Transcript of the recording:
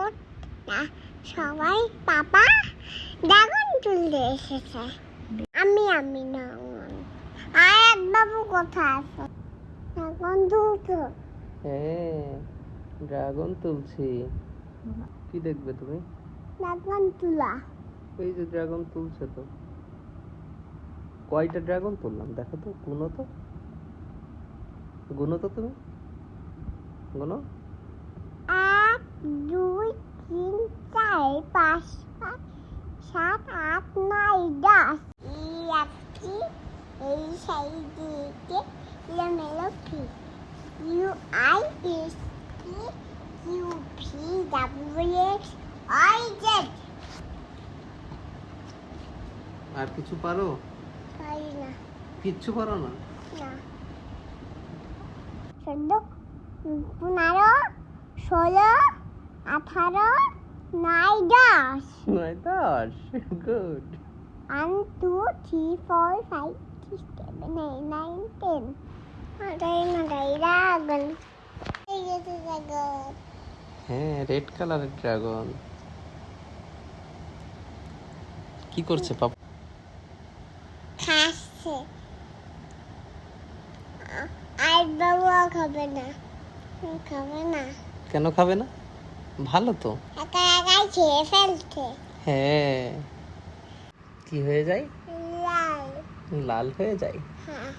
এখন না সবাই পাপা ড্রাগন তুলতে এসেছে। আমি না আর এক বাবু কোথায় আছে? ড্রাগন তুলছো? হ্যাঁ, ড্রাগন তুলছি। কি দেখবে তুমি? ড্রাগন তুলা। এই যে ড্রাগন তুলছে তো। কয়টা ড্রাগন তুললাম দেখো তো, গুনো তো। গুনো তো তুমি, গুনো। 1 2 3 4 5 7 8 9 10 এই একটি এই সাইডে এলোমেলো ফি U I S T U V W X I Z. আর কিছু পারো? পারি না। কিচ্ছু পারো না? না। 14 15 16 18 9 10 নয় 10। গুড। 1 2 3 4 5 6 7 8 9 10 ড্রাগন। এই যে ড্রাগন। হ্যাঁ, রেড কালারের ড্রাগন। কি করছে পাপা? খাচ্ছে। আর বাবু খাবে না। খাবে না। কেন খাবে না? ভালো তো। একা একাই খেয়ে ফেলছে। হ্যাঁ। কি হয়ে যায়? লাল। লাল হয়ে যায়। হ্যাঁ।